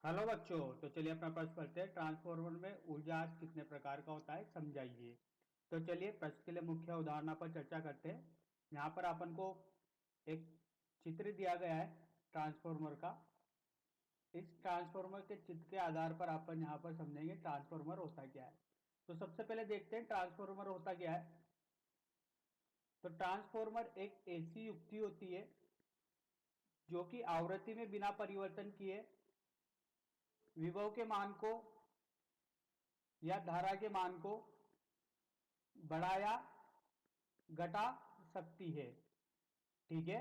Hello बच्चों। तो चलिए अपना प्रश्न करते हैं, ट्रांसफार्मर में ऊर्जा कितने प्रकार का होता है समझाइए। तो चलिए प्रश्न के लिए मुख्य उदाहरण पर चर्चा करते हैं। यहाँ पर अपन को एक चित्र दिया गया है ट्रांसफार्मर का। इस ट्रांसफार्मर के चित्र के आधार पर अपन यहाँ पर समझेंगे ट्रांसफार्मर होता क्या है। तो सबसे पहले देखते हैं ट्रांसफार्मर होता क्या है। तो ट्रांसफार्मर एक ऐसी युक्ति होती है जो कि आवृत्ति में बिना परिवर्तन किए विभव के मान को या धारा के मान को बढ़ा या घटा सकती है। ठीक है।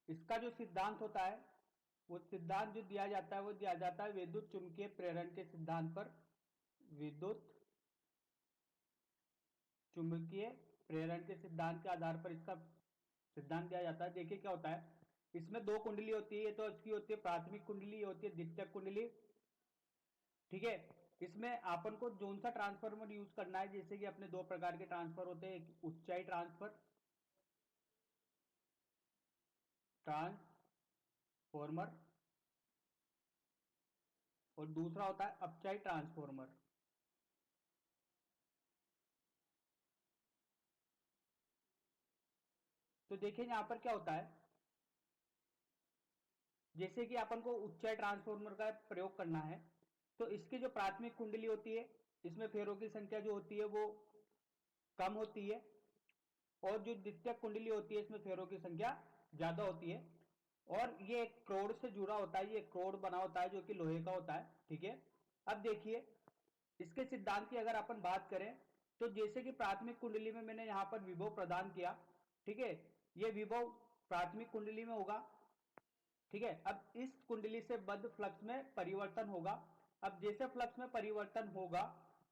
इसका जो सिद्धांत होता है, वो सिद्धांत जो दिया जाता है वो दिया जाता है विद्युत चुंबकीय प्रेरण के सिद्धांत पर। विद्युत चुंबकीय प्रेरण के सिद्धांत के आधार पर इसका सिद्धांत दिया जाता है। देखिए क्या होता है, इसमें दो कुंडली होती है। ये तो इसकी होती है प्राथमिक कुंडली, होती है द्वितीयक कुंडली। ठीक है। इसमें अपन को जोन सा ट्रांसफार्मर यूज करना है, जैसे कि अपने दो प्रकार के ट्रांसफर होते हैं, एक ऊंचाई ट्रांसफॉर्मर और दूसरा होता है अपचाई ट्रांसफॉर्मर। तो देखिए यहां पर क्या होता है, जैसे कि अपन को ऊंचाई ट्रांसफॉर्मर का प्रयोग करना है, तो इसकी जो प्राथमिक कुंडली होती है, इसमें फेरों की संख्या जो होती है वो कम होती है, और जो द्वितीयक कुंडली होती है इसमें फेरों की संख्या ज्यादा होती है। और ये एक क्रोड से जुड़ा होता है, ये क्रोड बना होता है जो कि लोहे का होता है। ठीक है। अब देखिए इसके सिद्धांत की अगर अपन बात करें, तो जैसे कि प्राथमिक कुंडली में मैंने यहां पर विभव प्रदान किया। ठीक है। ये विभव प्राथमिक कुंडली में होगा। ठीक है। अब इस कुंडली से बद्ध फ्लक्स में परिवर्तन होगा। अब जैसे फ्लक्स में परिवर्तन होगा,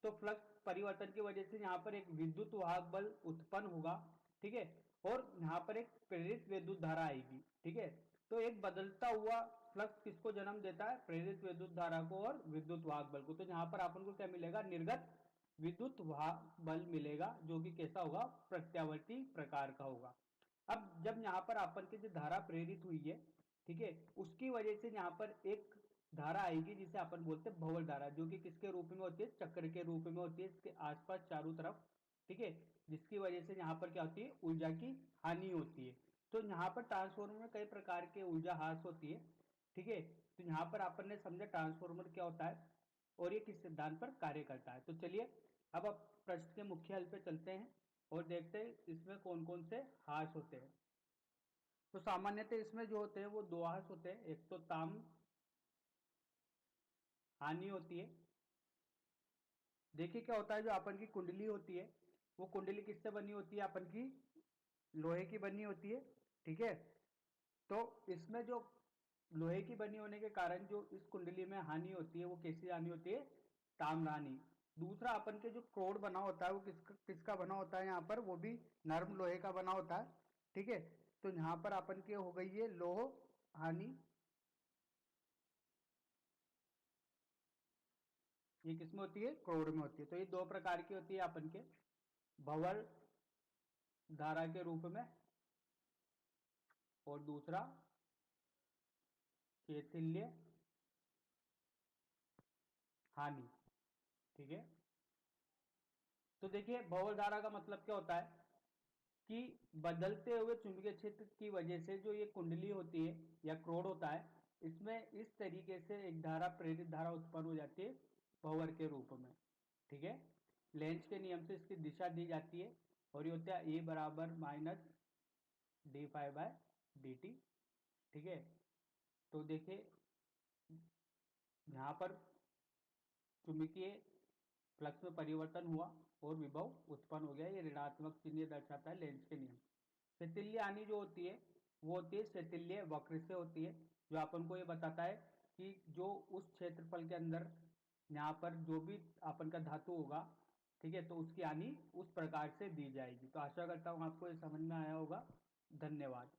तो फ्लक्स परिवर्तन की वजह से यहां पर एक विद्युत वाहक बल उत्पन्न होगा। ठीक है। और यहां पर एक प्रेरित विद्युत धारा आएगी। ठीक है। तो एक बदलता हुआ फ्लक्स किसको जन्म देता है? प्रेरित विद्युत धारा को और विद्युत वाहक बल को। तो यहां पर अपन को क्या मिलेगा? निर्गत विद्युत वाहक बल मिलेगा, जो कि कैसा होगा? प्रत्यावर्ती प्रकार का होगा। अब जब यहां पर अपन की जो धारा प्रेरित हुई है, ठीक है, उसकी वजह से यहां पर एक धारा आएगी जिसे अपन बोलते हैं भंवर धारा, जो कि किसके रूप में होती है? चक्र के रूप में होती है, इसके आसपास चारों तरफ। ठीक है। जिसकी वजह से यहाँ पर क्या होती है? ऊर्जा की हानि होती है। तो यहाँ पर ट्रांसफॉर्मर में कई प्रकार के ऊर्जा हास होती है। ठीक है। तो यहाँ पर अपन ने समझा ट्रांसफॉर्मर क्या होता है और ये किस सिद्धांत पर कार्य करता है। तो चलिए अब प्रश्न के मुख्य हल पे चलते हैं और देखते हैं इसमें कौन कौन से हास होते हैं। तो सामान्यतः इसमें जो होते हैं वो दो हास होते हैं। एक तो ताम हानि होती है। देखिए क्या होता है, जो अपन की कुंडली होती है, वो कुंडली किससे बनी होती है? अपन की लोहे की बनी होती है। ठीक है। तो इसमें जो लोहे की बनी होने के कारण जो इस कुंडली में हानि होती है, वो कैसी हानि होती है? ताम्र हानि। दूसरा अपन के जो क्रोड बना होता है वो किसका किसका बना होता है? यहाँ पर वो भी नरम लोहे का बना होता है। ठीक है। तो यहाँ पर अपन की हो गई है लोह हानि। ये किसमें होती है? क्रोड में होती है। तो ये दो प्रकार की होती है अपन के, भंवर धारा के रूप में, और दूसरा शैथिल्य हानि। ठीक है। तो देखिए भंवर धारा का मतलब क्या होता है कि बदलते हुए चुंबकीय क्षेत्र की वजह से जो ये कुंडली होती है या क्रोड होता है, इसमें इस तरीके से एक धारा, प्रेरित धारा उत्पन्न हो जाती है भंवर के रूप में। ठीक है। लेंज के नियम से इसकी दिशा दी जाती है और ये होता है ए बराबर minus D five by D T. ठीक है। तो देखिए यहाँ पर चुंबकीय फ्लक्स में परिवर्तन हुआ और विभव उत्पन्न हो गया। ये ऋणात्मक चिन्ह दर्शाता है लेंज के नियम। शैथिल्य हानि जो होती है वो होती है शैथिल्य वक्र से होती है, जो अपन को ये बताता है कि जो उस क्षेत्रफल के अंदर यहाँ पर जो भी अपन का धातु होगा, ठीक है, तो उसकी हानि उस प्रकार से दी जाएगी। तो आशा करता हूँ आपको ये समझ में आया होगा। धन्यवाद।